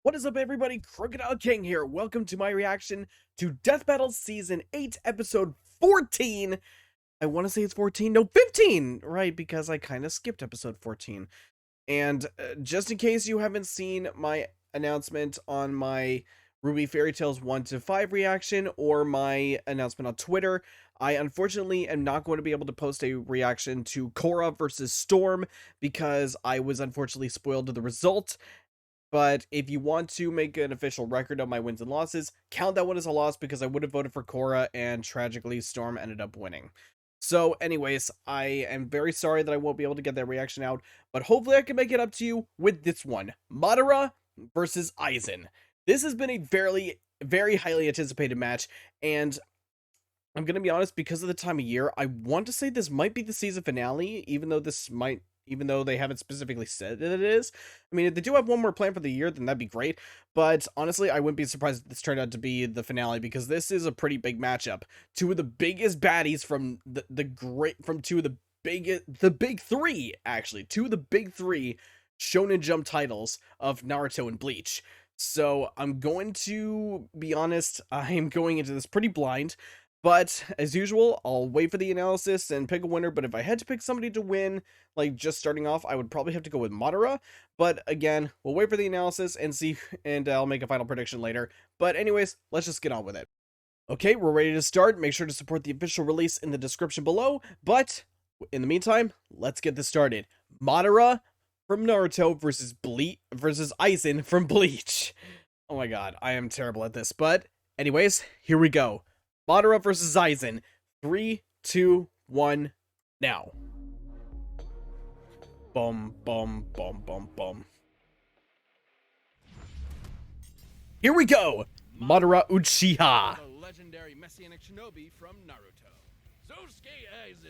What is up, everybody? Crocodile King here. Welcome to my reaction to Death Battle Season 8, Episode 14. I want to say it's 14. No, 15! Right, because I kind of skipped Episode 14. And just in case you haven't seen my announcement on my Ruby Fairy Tales 1 to 5 reaction or my announcement on Twitter, I unfortunately am not going to be able to post a reaction to Korra versus Storm because I was unfortunately spoiled to the result. But if you want to make an official record of my wins and losses, count that one as a loss because I would have voted for Korra and tragically Storm ended up winning. So anyways, I am very sorry that I won't be able to get that reaction out, but hopefully I can make it up to you with this one. Madara versus Aizen. This has been a very highly anticipated match, and I'm going to be honest, because of the time of year, I want to say this might be the season finale, even though they haven't specifically said that it is. I mean, if they do have one more plan for the year, then that'd be great. But honestly, I wouldn't be surprised if this turned out to be the finale because this is a pretty big matchup. Two of the biggest baddies from two of the big three, actually. Two of the big three Shonen Jump titles of Naruto and Bleach. So I'm going to be honest, I'm going into this pretty blind. But as usual, I'll wait for the analysis and pick a winner. But if I had to pick somebody to win, like just starting off, I would probably have to go with Madara. But again, we'll wait for the analysis and see, and I'll make a final prediction later. But anyways, let's just get on with it. Okay, we're ready to start. Make sure to support the official release in the description below. But in the meantime, let's get this started. Madara from Naruto versus Aizen from Bleach. Oh my god, I am terrible at this. But anyways, here we go. Madara versus Aizen. 3, 2, 1, now. Bum, bum, bum, bum, bum. Here we go! Madara Uchiha. The legendary messianic shinobi from Naruto.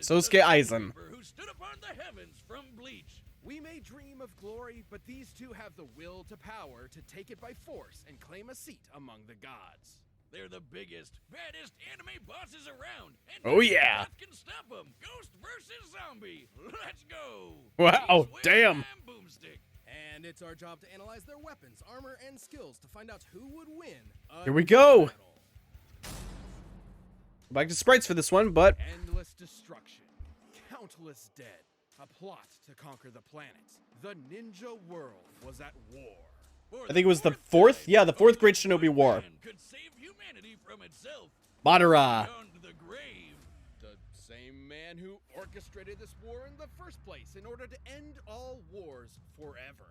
Sosuke Aizen, who stood upon the heavens from Bleach. We may dream of glory, but these two have the will to power to take it by force and claim a seat among the gods. They're the biggest, baddest anime bosses around. And oh yeah! Can stop them. Ghost versus zombie. Let's go. Wow, damn. Boomstick. And it's our job to analyze their weapons, armor, and skills to find out who would win. Here we go. Battle. Back to sprites for this one, but Endless destruction. Countless dead. A plot to conquer the planets. The ninja world was at war. I think it was the fourth? Yeah, the fourth Great Shinobi War. Could save humanity from itself. Madara. Beyond the grave. The same man who orchestrated this war in the first place in order to end all wars forever.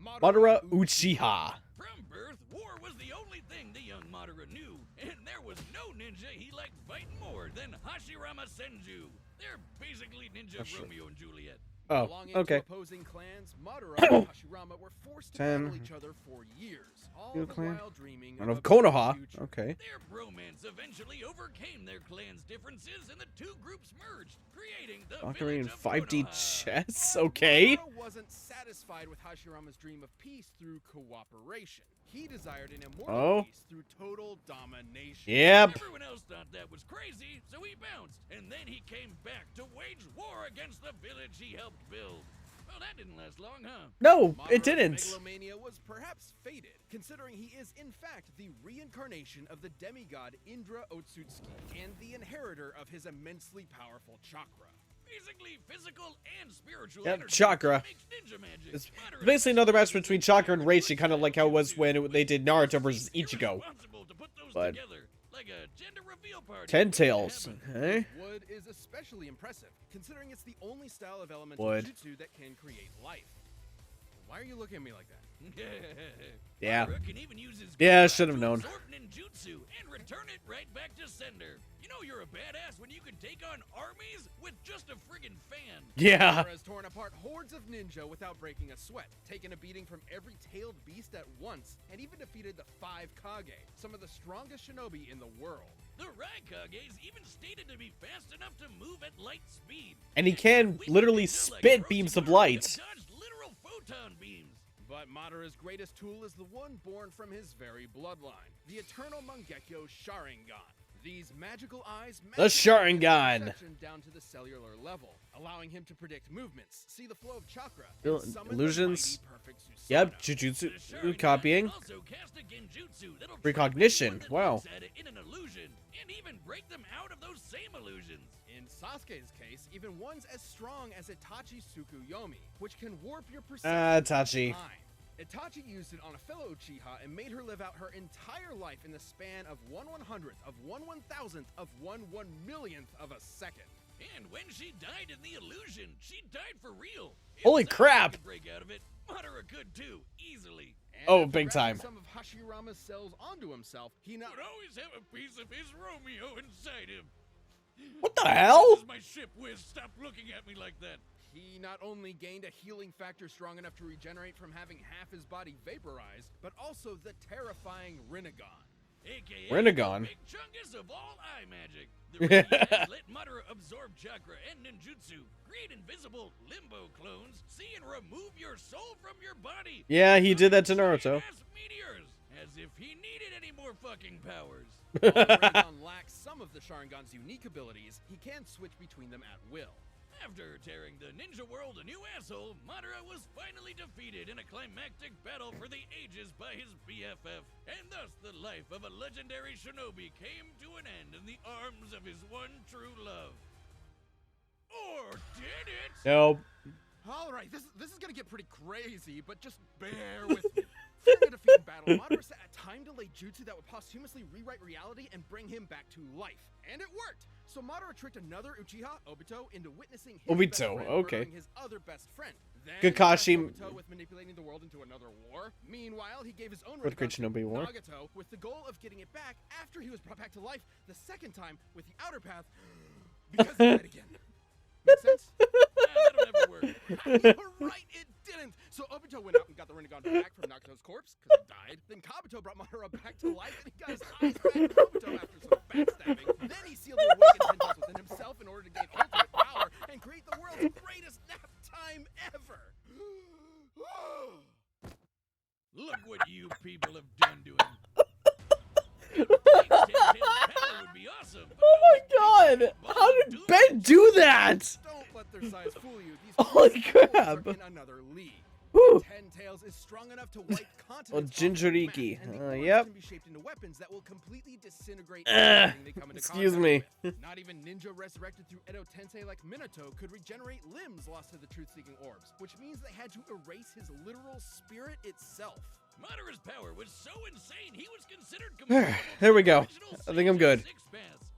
Madara Uchiha. From birth, war was the only thing the young Madara knew, and there was no ninja he liked fighting more than Hashirama Senju. They're basically ninja Romeo and Juliet. Oh, Belonging okay. to opposing clans, Madara and Hashirama were forced to 10. battle each other for years, all New the clan. while dreaming And of of a better Konoha. future. Okay. Their bromance eventually overcame their clan's differences, and the two groups merged, creating the Ocarina in village of 5D Konoha. chess? But Okay. Madara wasn't satisfied with Hashirama's dream of peace through cooperation. He desired an immortal peace through total domination. Yep. Everyone else thought that was crazy, so he bounced, and then he came back to wage war against the village he helped build. Well, that didn't last long, huh? No, Madara's it didn't. megalomania was perhaps faded, considering he is in fact the reincarnation of the demigod Indra Otsutsuki and the inheritor of his immensely powerful chakra. Basically, physical and spiritual Yep, energy chakra. makes ninja magic. It's Madara basically another match between is Chakra and Reishi, kind of like how it was Jutsu. when they did Naruto versus He's Ichigo. irresponsible to put those But together, like a gender reveal party. Ten Tails. Okay. Wood is especially impressive, considering it's the only style of elemental Wood. jutsu that can create life. Why are you looking at me like that? Yeah. Madara can even use his Yeah, I Gora should have to known. absorb ninjutsu and return it right back to sender. You know you're a badass when you can take on armies with just a friggin' fan. Yeah. Madara has torn apart hordes of ninja without breaking a sweat, taken a beating from every tailed beast at once, and even defeated the 5 Kage, some of the strongest shinobi in the world. The Raikages even stated to be fast enough to move at light speed. And he can literally spit beams of light. Dodged literal photon beams. But Madara's greatest tool is the one born from his very bloodline, the eternal Mangekyo Sharingan. These magical eyes The Sharingan. perception down to the cellular level, allowing him to predict movements, see the flow of chakra, Il- and summon illusions. the mighty perfect Susanoo. Yep, Jujutsu copying. Also cast a genjutsu that'll Precognition, trap anyone that wow. looks at it in an illusion, and even break them out of those same illusions. In Sasuke's case, even ones as strong as Itachi Tsukuyomi, which can warp your perception. Itachi. Itachi used it on a fellow Uchiha and made her live out her entire life in the span of 1/100th of 1/1000th of 1/1,000,000th of a second. And when she died in the illusion, she died for real. If Holy Sasuke crap. could break out of it, Madara could too, easily. And Oh, after big grafting time. Some of Hashirama's cells onto himself, he not Would always have a piece of his Romeo inside him. What the hell? This is my ship, Wiz. Stop looking at me like that. He not only gained a healing factor strong enough to regenerate from having half his body vaporized, but also the terrifying Rinnegan. AKA Rinnegan. the big chungus of all eye magic. The Rinnegan let Madara absorb chakra and ninjutsu, create invisible limbo clones, see and remove your soul from your body. Yeah, he did that to Naruto. As meteors, as if he needed any more fucking powers. While the Rinnegan lacks some of the Sharingan's unique abilities, he can switch between them at will. After tearing the ninja world a new asshole, Madara was finally defeated in a climactic battle for the ages by his BFF, and thus the life of a legendary shinobi came to an end in the arms of his one true love. Or did it? Nope. All right, this is gonna get pretty crazy, but just bear with me. During a defeat in battle, Madara set a time-delayed jutsu that would posthumously rewrite reality and bring him back to life. And it worked! So Madara tricked another Uchiha, Obito, into witnessing his best Obito, friend okay. murdering his other best friend. Then Kakashi- he tasked Obito with manipulating the world into another war. Meanwhile, he gave his own With Rinnegan to Shinobi War. Nagato with the goal of getting it back after he was brought back to life the second time with the outer path because he died again. Make sense? That'll never work. You're right, it didn't. So Obito went out and got the Rinnegan back from Nagato's corpse, because he died. Then Kabuto brought Madara back to life, and he got his eyes back in Obito after some backstabbing. Then he sealed the awakened Tenjos within himself in order to gain ultimate power and create the world's greatest nap time ever. Look what you people have done to him. Would be awesome, but Oh my god! How did Ben do that? Don't let their size fool you. These Holy creatures crap. are in another league. Whew. Ten Tails is strong enough to wipe continents. Well, off the map, Jinchuriki. and the orbs Yep. can be shaped into weapons that will completely disintegrate Ugh. everything they come into Excuse contact me. with. Not even ninja resurrected through Edo Tensei like Minato could regenerate limbs lost to the truth-seeking orbs, which means they had to erase his literal spirit itself. Madara's power was so insane he was considered There we go. I think I'm good.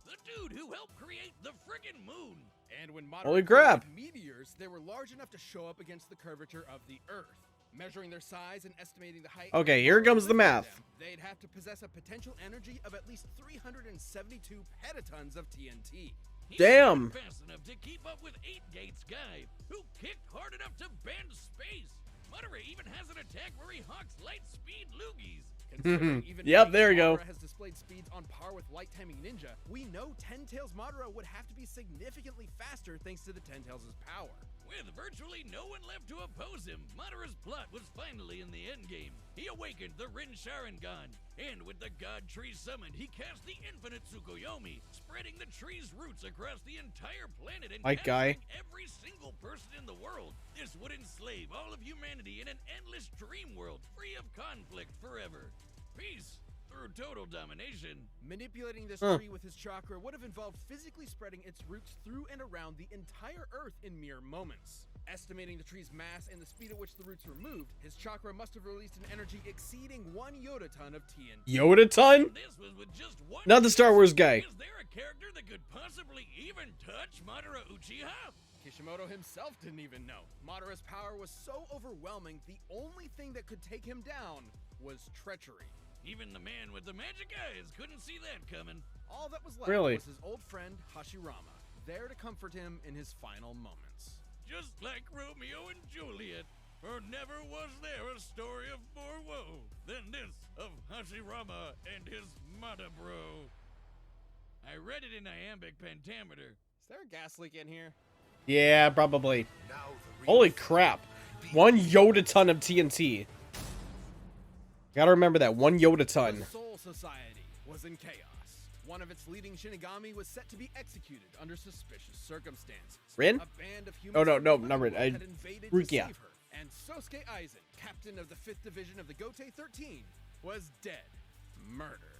The dude who helped create the friggin' moon. And when Madara Holy created crap. meteors, they were large enough to show up against the curvature of the Earth. Measuring their size and estimating the height. Okay, here comes the math. They'd have to possess a potential energy of at least 372 petatons of TNT. He's Damn. fast enough to keep up with 8 Gates guy, who kicked hard enough to bend space. Madara even has an attack where he hawks light speed loogies. Considering even Yep, there you go. Madara has displayed speeds on par with light timing ninja, we know Ten Tails Madara would have to be significantly faster thanks to the Ten Tails' power. With virtually no one left to oppose him, Madara's plot was finally in the endgame. He awakened the Rin Sharingan, and with the God Tree summoned, he cast the infinite Tsukuyomi, spreading the tree's roots across the entire planet and My guy. capturing every single person in the world. This would enslave all of humanity in an endless dream world, free of conflict forever. Peace through total domination. Manipulating this tree with his chakra would have involved physically spreading its roots through and around the entire Earth in mere moments. Estimating the tree's mass and the speed at which the roots were moved, his chakra must have released an energy exceeding 1 yotaton of TNT. Yoda-ton? This was with just one. Not the Star Wars guy. Is there a character that could possibly even touch Madara Uchiha? Kishimoto himself didn't even know. Madara's power was so overwhelming, the only thing that could take him down was treachery. Even the man with the magic eyes couldn't see that coming. All that was left Really? was his old friend Hashirama, there to comfort him in his final moments. Just like Romeo and Juliet, for never was there a story of more woe than this of Hashirama and his Madabro. I read it in iambic pentameter. Is there a gas leak in here? Yeah, probably. Holy crap. 1 Yoda-ton of TNT. Gotta remember that. 1 Yoda-ton. The Soul Society was in chaos. One of its leading Shinigami was set to be executed under suspicious circumstances. Rin? A band of Oh, humans no, from not Rin. Underworld had invaded to Rukia. save her, and Sosuke Aizen, captain of the 5th Division of the Gotei 13, was dead. Murdered.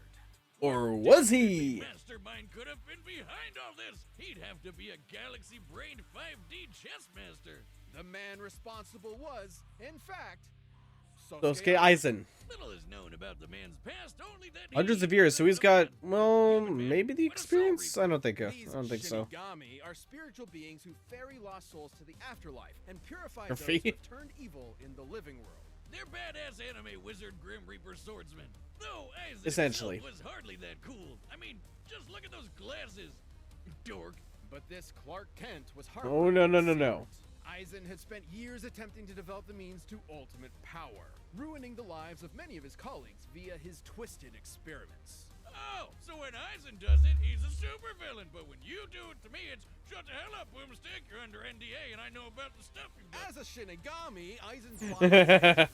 Or was he? Mastermind could have been behind all this. He'd have to be a galaxy-brained 5D chess master. The man responsible was, in fact, Sosuke Aizen. Little is known about the man's past, only that he Hundreds of years, so he's got, well, Human man, maybe the but a soul experience? reaper. I don't think These so. Shinigami are spiritual beings who ferry lost souls to the afterlife and purify Her those who feet. have turned evil in the living world. They're badass anime wizard Grim Reaper swordsmen. Though Aizen Essentially. himself was hardly that cool. I mean, just look at those glasses. Dork. But this Clark Kent was Oh, no. Aizen had spent years attempting to develop the means to ultimate power, ruining the lives of many of his colleagues via his twisted experiments. Oh, so when Aizen does it, he's a supervillain. But when you do it to me, it's shut the hell up, Boomstick. You're under NDA, and I know about the stuff you've done. As a Shinigami, Aizen's body is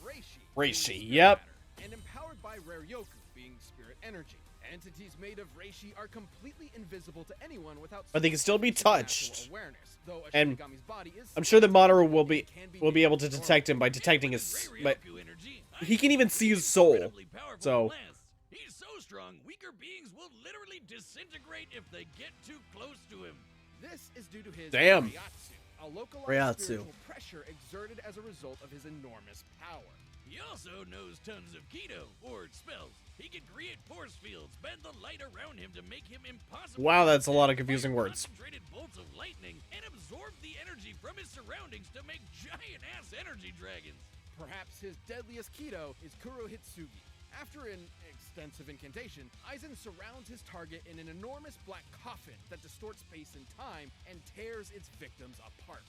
Reishi, being yep. matter, and empowered by Rare Yoku, being spirit energy. Entities made of Reishi are completely invisible to anyone without. But they can still be supernatural touched. Awareness, though a And Shinigami's body is I'm sure that Madara will it be can able to normal. detect him by detecting With his, Rare but Ryoku energy, he can Aizen even is see his soul. incredibly powerful So blast. He's so strong, weaker beings will literally disintegrate if they get too close to him. This is due to his Damn. Reiatsu, a localized Reiatsu. spiritual pressure exerted as a result of his enormous power. He also knows tons of Kido, or spells. He can create force fields, bend the light around him to make him impossible. Wow, that's a lot of fire confusing words. Concentrated bolts of lightning, and absorb the energy from his surroundings to make giant-ass energy dragons. Perhaps his deadliest Kido is Kurohitsugi. After an extensive incantation, Aizen surrounds his target in an enormous black coffin that distorts space and time and tears its victims apart.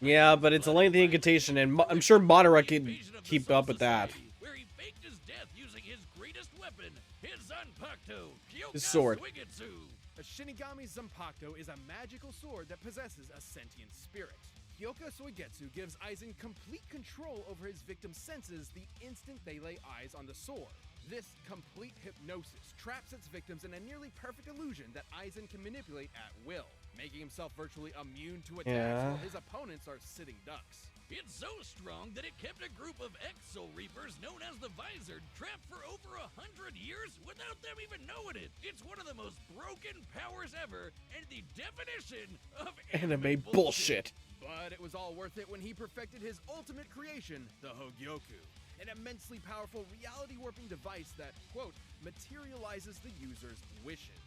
yeah, but it's a lengthy incantation, and I'm sure Madara can Invasion of the keep Soul up with that. Society, where he faked his death using his greatest weapon, his Zanpakuto, Kyoka His sword. Suigetsu. A Shinigami Zanpakuto is a magical sword that possesses a sentient spirit. Kyoka Suigetsu gives Aizen complete control over his victim's senses the instant they lay eyes on the sword. This complete hypnosis traps its victims in a nearly perfect illusion that Aizen can manipulate at will, making himself virtually immune to attacks Yeah. while his opponents are sitting ducks. It's so strong that it kept a group of ex-Soul Reapers known as the Visored trapped for over 100 years without them even knowing it. It's one of the most broken powers ever, and the definition of Anime bullshit. But it was all worth it when he perfected his ultimate creation, the Hogyoku, an immensely powerful reality-warping device that, quote, materializes the user's wishes.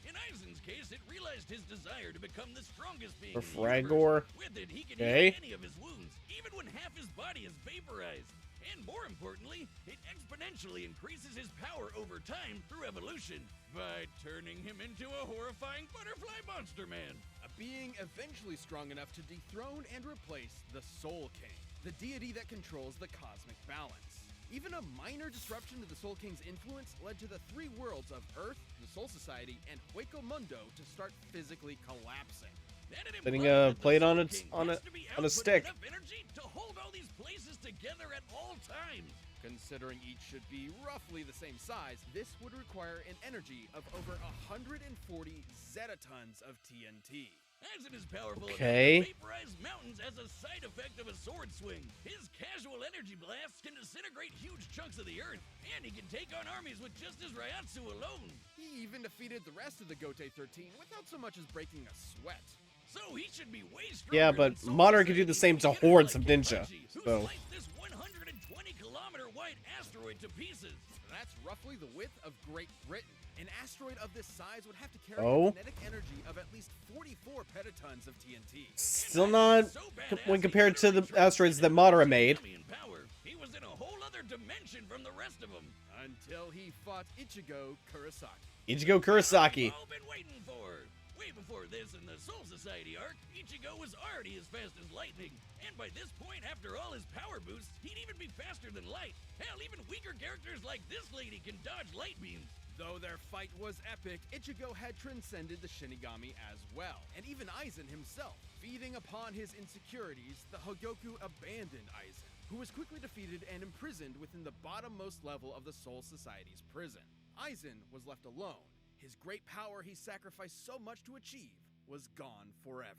In Aizen's case, it realized his desire to become the strongest being Or in the Fragor. universe. With it, he can Okay. heal any of his wounds, even when half his body is vaporized. And more importantly, it exponentially increases his power over time through evolution by turning him into a horrifying butterfly monster man. A being eventually strong enough to dethrone and replace the Soul King, the deity that controls the cosmic balance. Even a minor disruption to the Soul King's influence led to the three worlds of Earth, the Soul Society, and Hueco Mundo to start physically collapsing. That'd Putting imply a that the plate Soul on its- King on has a- to be on a outputting stick. enough energy to hold all these places together at all times. Considering each should be roughly the same size, this would require an energy of over 140 zetatons of TNT. Aizen is powerful Okay. enough to vaporize mountains as a side effect of a sword swing. His casual energy blasts can disintegrate huge chunks of the earth, and he can take on armies with just his Ryatsu alone. He even defeated the rest of the Gotei 13 without so much as breaking a sweat. So he should be way stronger. Yeah, but than Soul Madara could do Society the same to beginners hordes like of ninja, Kenpachi, who so- sliced this 120-kilometer wide asteroid to pieces. That's roughly the width of Great Britain. An asteroid of this size would have to carry Oh. a kinetic energy of at least 44 petatons of TNT. Still not So when badass, he compared to the literally asteroids that transcended Madara made. Shinigami in power. He was in a whole other dimension from the rest of them. Until he fought Ichigo Kurosaki. Ichigo Kurosaki. We've all been waiting for. Way before this in the Soul Society arc, Ichigo was already as fast as lightning. And by this point, after all his power boosts, he'd even be faster than light. Hell, even weaker characters like this lady can dodge light beams. Though their fight was epic, Ichigo had transcended the Shinigami as well, and even Aizen himself. Feeding upon his insecurities, the Hogyoku abandoned Aizen, who was quickly defeated and imprisoned within the bottommost level of the Soul Society's prison. Aizen was left alone, His great power he sacrificed so much to achieve was gone forever.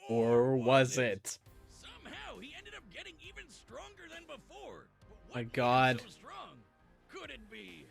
Or was it? Somehow he ended up getting even stronger than before. But what My made him God. so strong? Could it be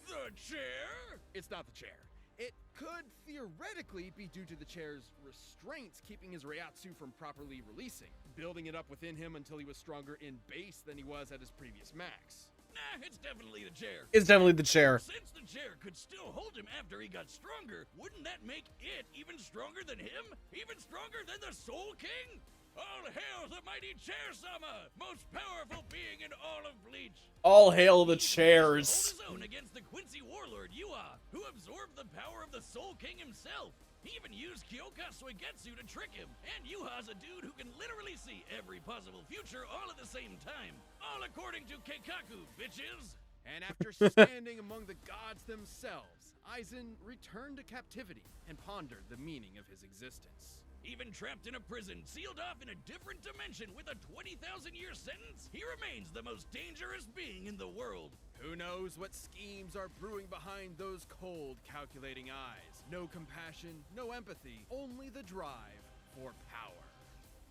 the chair? It's not the chair. It could theoretically be due to the chair's restraints keeping his Reiatsu from properly releasing, building it up within him until he was stronger in base than he was at his previous max. Nah, it's definitely the chair. It's definitely the chair. Since the chair could still hold him after he got stronger, wouldn't that make it even stronger than him? Even stronger than the Soul King? All hail the mighty Chair-sama, most powerful being in all of Bleach. All hail the He managed to chairs. hold his own against the Quincy warlord Yua, who absorbed the power of the Soul King himself. He even used Kyoka Suigetsu to trick him, and Yuha's a dude who can literally see every possible future all at the same time. All according to Keikaku, bitches! And after standing among the gods themselves, Aizen returned to captivity and pondered the meaning of his existence. Even trapped in a prison, sealed off in a different dimension with a 20,000-year sentence, he remains the most dangerous being in the world. Who knows what schemes are brewing behind those cold, calculating eyes? No compassion, no empathy, only the drive for power.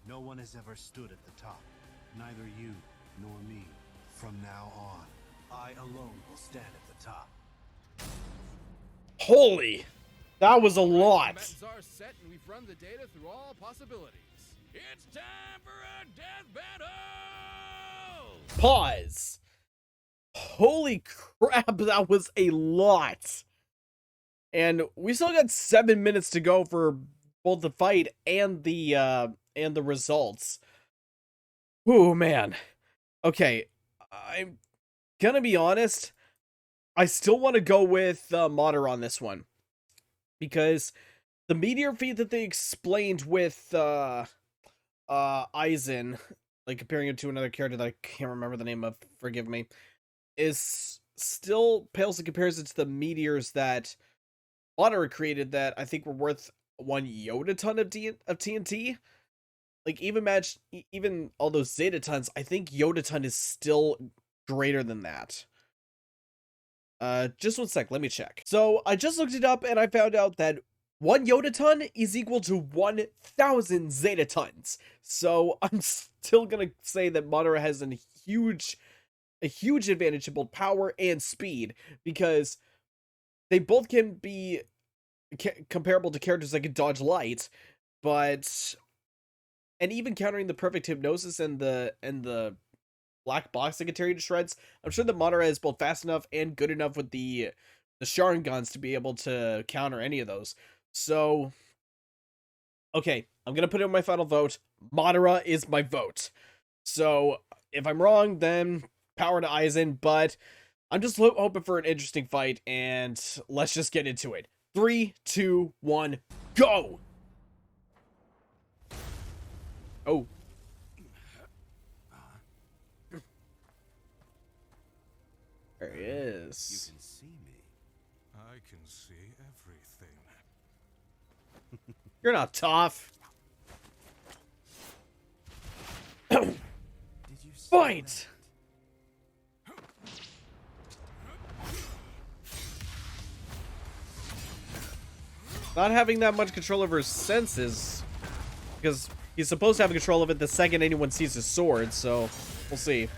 No one has ever stood at the top. Neither you nor me. From now on, I alone will stand at the top. Holy, that was a lot. Combatants are set and we've run the data through all possibilities. It's time for a death battle! Pause. Holy crap, that was a lot. And we still got 7 minutes to go for both the fight and the results. Ooh, man. Okay, I'm gonna be honest. I still want to go with Madara on this one. Because the meteor feat that they explained with Aizen, like comparing it to another character that I can't remember the name of, forgive me, is still pales in comparison to the meteors that Madara created that I think were worth 1 Yoda ton of TNT. Like even all those Zeta tons, I think Yoda ton is still greater than that. Just 1 sec, let me check. So I just looked it up and I found out that 1 Yoda ton is equal to 1,000 Zeta tons. So I'm still gonna say that Madara has a huge advantage in both power and speed, because they both can be comparable to characters that can dodge light, but and even countering the perfect hypnosis and the black box that can tear you to shreds. I'm sure that Madara is both fast enough and good enough with the Sharingans to be able to counter any of those. So, okay, I'm gonna put in my final vote. Madara is my vote. So, if I'm wrong, then power to Aizen, but I'm just hoping for an interesting fight, and let's just get into it. 3, 2, 1, go! Oh. There he You is. can see me. I can see everything. You're not tough. Did you see Fight! Not having that much control over his senses, because he's supposed to have control of it the second anyone sees his sword, so we'll see.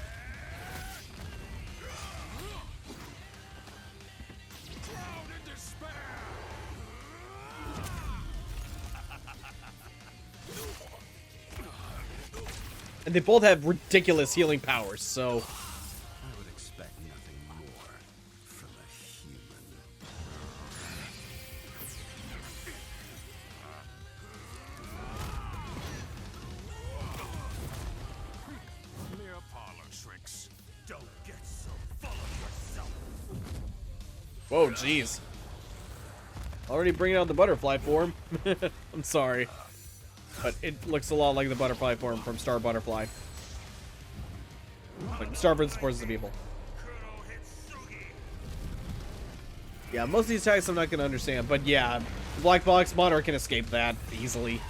And they both have ridiculous healing powers, so... I would expect nothing more from a human. Mere parlor tricks. Don't get so full of yourself. Whoa, jeez. Already bringing out the butterfly form. I'm sorry. But it looks a lot like the butterfly form from Star Butterfly. Like Star vs. Forces of Evil. Yeah, most of these attacks I'm not going to understand. But yeah, the Black Box Madara can escape that easily.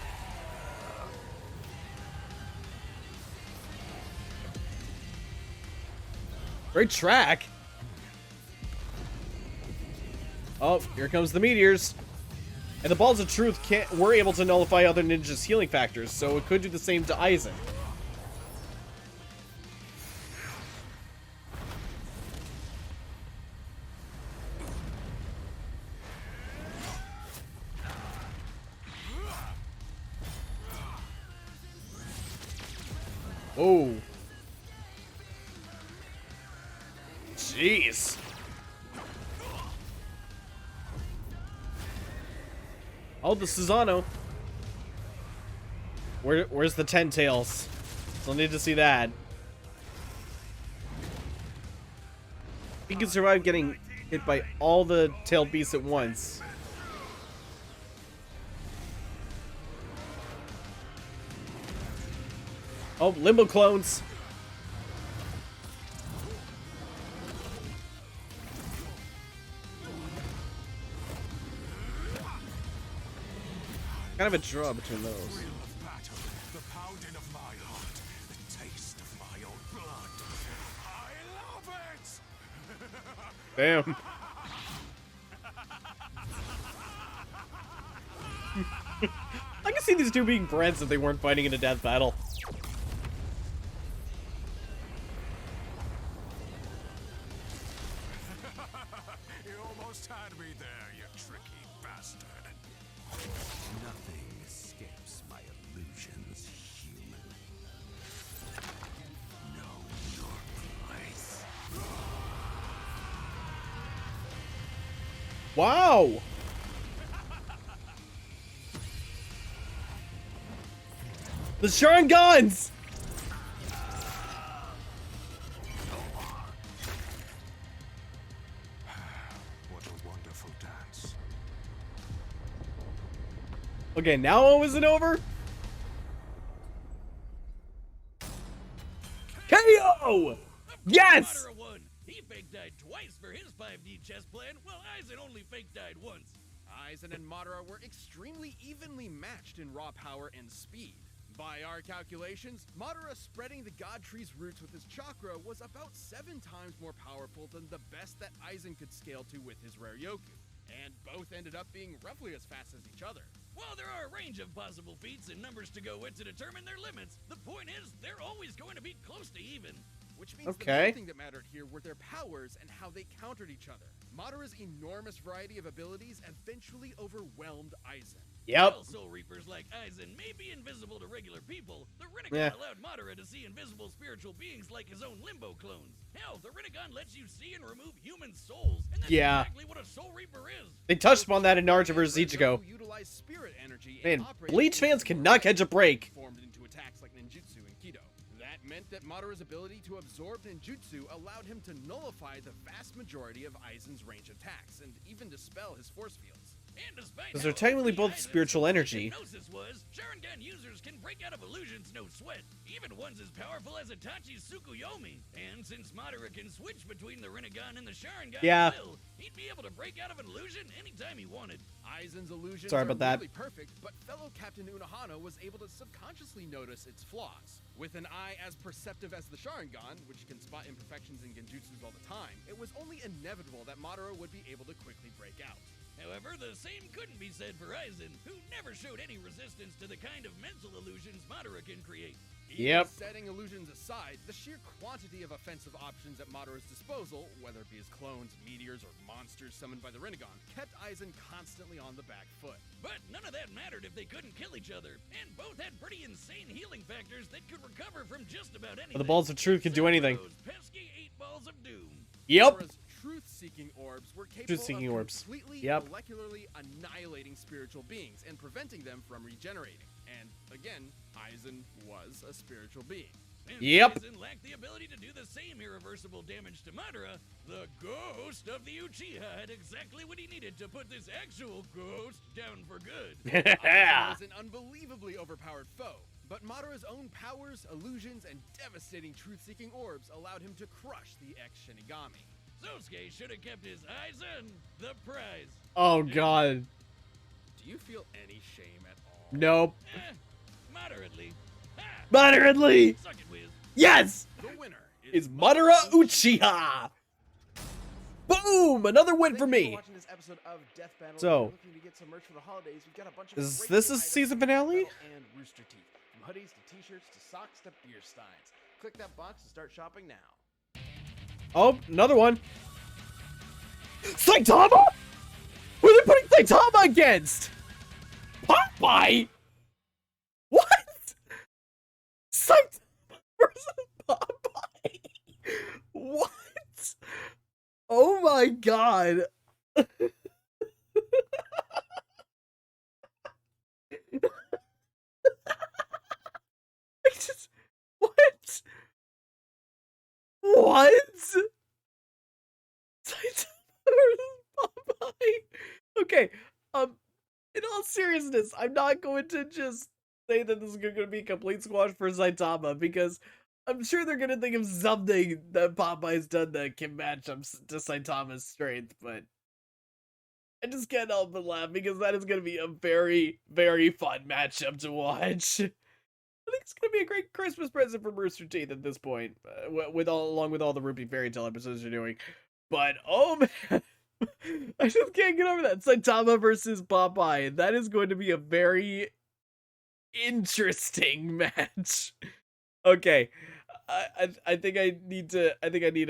Great track. Oh, here comes the meteors. And the balls of truth were able to nullify other ninjas' healing factors, so it could do the same to Aizen. Oh. Jeez. Oh, the Susano. Where's the 10 tails? Still need to see that. He can survive getting hit by all the tailed beasts at once. Oh, Limbo clones. Kind of a draw between those. The pounding of my heart, the taste of my own blood. I love it! Damn. I can see these two being friends if they weren't fighting in a death battle. You almost had me there, you tricky bastard. Nothing escapes my illusions, human. Know your place. Wow. The Sharingans! What a wonderful dance. Okay, now is it over? KO! Yes! Madara won. He fake died twice for his 5D chess plan, while Aizen only fake died once. Aizen and Madara were extremely evenly matched in raw power and speed. By our calculations, Madara spreading the God Tree's roots with his chakra was about 7 times more powerful than the best that Aizen could scale to with his rare Yoku. And both ended up being roughly as fast as each other. While there are a range of possible feats and numbers to go with to determine their limits, the point is they're always going to be close to even. Which means the Okay. main thing that mattered here were their powers and how they countered each other. Madara's enormous variety of abilities eventually overwhelmed Aizen. Yep. While Soul Reapers like Aizen may be invisible to regular people, the Rinnegan Yeah. allowed Madara to see invisible spiritual beings like his own Limbo clones. Hell, the Rinnegan lets you see and remove human souls, and that's Yeah. exactly what a Soul Reaper is. They touched upon that in Naruto vs. Ichigo. Who utilized spirit energy Man, and operated Bleach fans as cannot catch a break. formed into attacks like ninjutsu and kido. That meant that Madara's ability to absorb ninjutsu allowed him to nullify the vast majority of Aizen's range attacks and even dispel his force fields. And despite 'Cause how they're technically OP both Aizen's spiritual energy. hypnosis was, Sharingan users can break out of illusions no sweat, even ones as powerful as Itachi's Tsukuyomi. And since Madara can switch between the Rinnegan and the Sharingan Yeah. at will, he'd be able to break out of an illusion anytime he wanted. Aizen's illusions Sorry are about that. really perfect, but fellow Captain Unohana was able to subconsciously notice its flaws. With an eye as perceptive as the Sharingan, which can spot imperfections in genjutsus all the time, it was only inevitable that Madara would be able to quickly break out. However, the same couldn't be said for Aizen, who never showed any resistance to the kind of mental illusions Madara can create. Even Yep. Setting illusions aside, the sheer quantity of offensive options at Madara's disposal, whether it be his clones, meteors, or monsters summoned by the Rinnegan, kept Aizen constantly on the back foot. But none of that mattered if they couldn't kill each other, and both had pretty insane healing factors that could recover from just about anything. The balls of truth can do Except for anything. those pesky 8 balls of doom. Yep. Madara's truth-seeking orbs were capable Truth-seeking of orbs. completely Yep. molecularly annihilating spiritual beings and preventing them from regenerating. And again, Aizen was a spiritual being. And Yep. Aizen lacked the ability to do the same irreversible damage to Madara. The ghost of the Uchiha had exactly what he needed to put this actual ghost down for good. Aizen was an unbelievably overpowered foe, but Madara's own powers, illusions, and devastating truth-seeking orbs allowed him to crush the ex-Shinigami. Sosuke should have kept his eyes on the prize. Oh god. Do you feel any shame at all? Nope. Moderately. Ha! Moderately. Suck it, Wiz. Yes. The winner Is Madara Uchiha. Boom. Boom! Another win Thank for you me. watching this episode of Death Battle. So, if you're looking to get some merch for the holidays, we've got a bunch of is great this new a items season from Death finale? Battle and Rooster Teeth. From hoodies to t-shirts to socks to beer steins. Click that box and start shopping now. Oh, another one. Saitama? Who are they putting Saitama against? Popeye? What? Saitama versus Popeye? What? Oh my god. What? What? Okay, in all seriousness, I'm not going to just say that this is going to be a complete squash for Saitama, because I'm sure they're going to think of something that Popeye's done that can match up to Saitama's strength, but I just can't help but laugh, because that is going to be a very, very fun matchup to watch. I think it's gonna be a great Christmas present for Rooster Teeth at this point, along with all the Rupee Fairy Tale episodes you're doing. But oh man, I just can't get over that Saitama versus Popeye. That is going to be a very interesting match. Okay, I think I need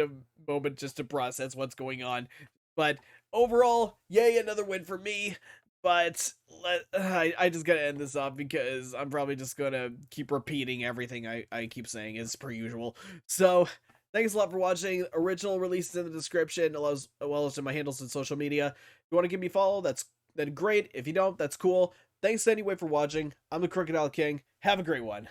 a moment just to process what's going on. But overall, yay, another win for me. But I just gotta end this off, because I'm probably just gonna keep repeating everything I keep saying as per usual. So, thanks a lot for watching. Original releases in the description, as well as in my handles and social media. If you want to give me a follow, then great. If you don't, that's cool. Thanks anyway for watching. I'm the Crocodile King. Have a great one.